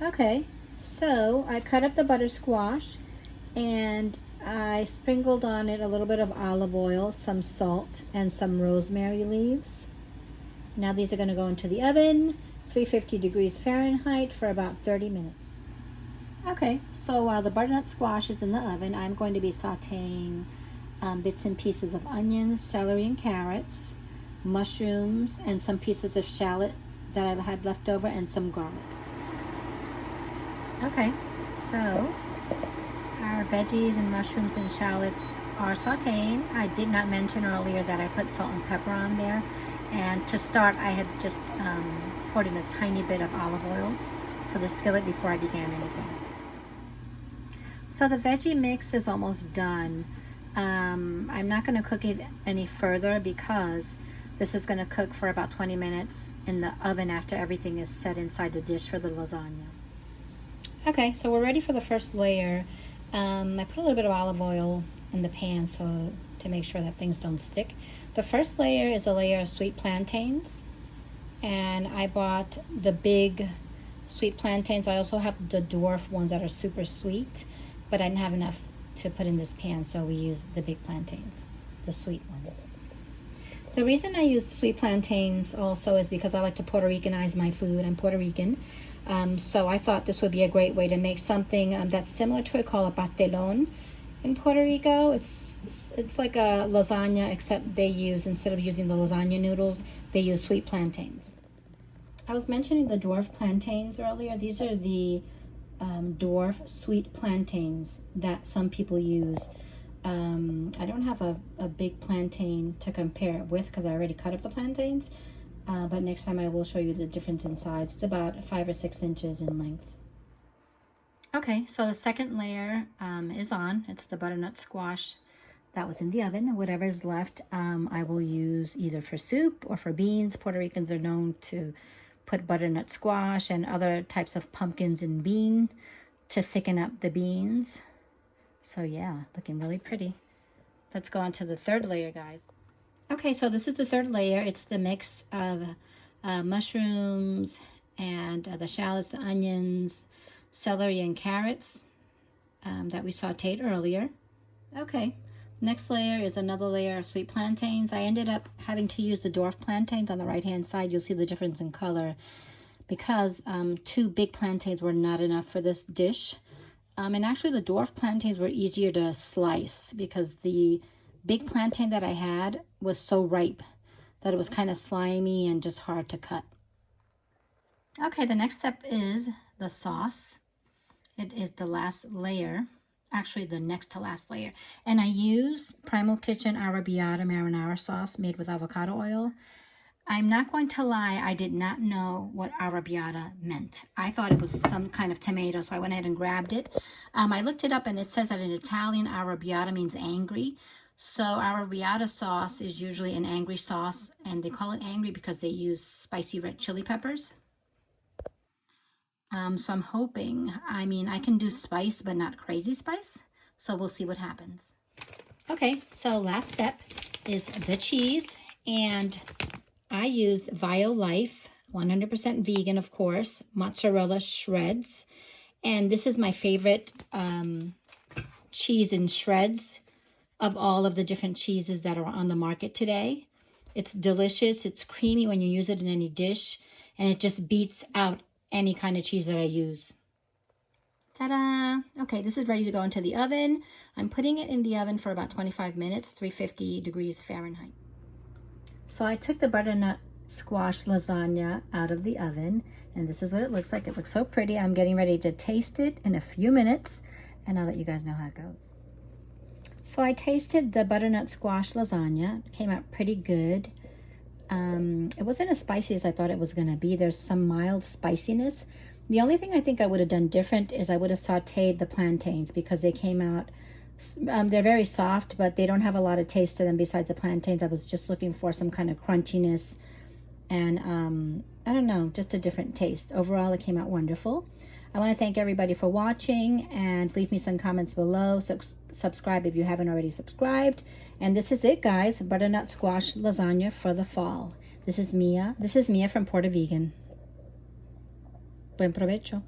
Okay, so I cut up the butter squash and I sprinkled on it a little bit of olive oil, some salt, and some rosemary leaves. Now these are going to go into the oven, 350 degrees Fahrenheit for about 30 minutes. Okay, so while the butternut squash is in the oven, I'm going to be sauteing bits and pieces of onions, celery, and carrots, mushrooms, and some pieces of shallot that I had left over, and some garlic. Okay, so our veggies and mushrooms and shallots are sauteing. I did not mention earlier that I put salt and pepper on there. And to start, I had just poured in a tiny bit of olive oil to the skillet before I began anything. So the veggie mix is almost done. I'm not going to cook it any further because this is going to cook for about 20 minutes in the oven after everything is set inside the dish for the lasagna. Okay, so we're ready for the first layer. I put a little bit of olive oil in the pan so to make sure that things don't stick. The first layer is a layer of sweet plantains, and I bought the big sweet plantains. I also have the dwarf ones that are super sweet, but I didn't have enough to put in this pan, so we used the big plantains, the sweet ones. The reason I used sweet plantains also is because I like to Puerto Ricanize my food. I'm Puerto Rican. So I thought this would be a great way to make something that's similar to it called a pastelón in Puerto Rico. It's like a lasagna, except they use, instead of using the lasagna noodles, they use sweet plantains. I was mentioning the dwarf plantains earlier. These are the dwarf sweet plantains that some people use. I don't have a big plantain to compare it with because I already cut up the plantains. But next time I will show you the difference in size. It's about 5 or 6 inches in length. Okay, so the second layer is on. It's the butternut squash that was in the oven. Whatever's left, I will use either for soup or for beans. Puerto Ricans are known to put butternut squash and other types of pumpkins in bean to thicken up the beans. So yeah, looking really pretty. Let's go on to the third layer, guys. Okay, so this is the third layer. It's the mix of mushrooms and the shallots, the onions, celery, and carrots that we sauteed earlier. Okay, next layer is another layer of sweet plantains. I ended up having to use the dwarf plantains on the right-hand side. You'll see the difference in color because 2 big plantains were not enough for this dish. And actually the dwarf plantains were easier to slice because the big plantain that I had was so ripe that it was kind of slimy and just hard to cut. Okay, the next step is the sauce. It is the last layer, actually the next to last layer. And I use Primal Kitchen Arrabbiata marinara sauce made with avocado oil. I'm not going to lie, I did not know what arrabbiata meant. I thought it was some kind of tomato, so I went ahead and grabbed it. I looked it up and it says that in Italian, arrabbiata means angry. So arrabbiata sauce is usually an angry sauce, and they call it angry because they use spicy red chili peppers. So I'm hoping, I mean, I can do spice, but not crazy spice. So we'll see what happens. Okay, so last step is the cheese, and I used Violife, 100% vegan, of course, mozzarella shreds. And this is my favorite cheese in shreds of all of the different cheeses that are on the market today. It's delicious. It's creamy when you use it in any dish, and it just beats out any kind of cheese that I use. Ta-da! Okay, this is ready to go into the oven. I'm putting it in the oven for about 25 minutes, 350 degrees Fahrenheit. So I took the butternut squash lasagna out of the oven, and this is what it looks like. It looks so pretty. I'm getting ready to taste it in a few minutes, and I'll let you guys know how it goes. So I tasted the butternut squash lasagna. It came out pretty good. It wasn't as spicy as I thought it was going to be. There's some mild spiciness. The only thing I think I would have done different is I would have sauteed the plantains because they came out, they're very soft, but they don't have a lot of taste to them besides the plantains. I was just looking for some kind of crunchiness and I don't know, just a different taste. Overall, it came out wonderful. I want to thank everybody for watching, and leave me some comments below. Subscribe if you haven't already subscribed. And this is it, guys. Butternut squash lasagna for the fall. This is Mia. This is Mia from Puerto Vegan. Buen Provecho.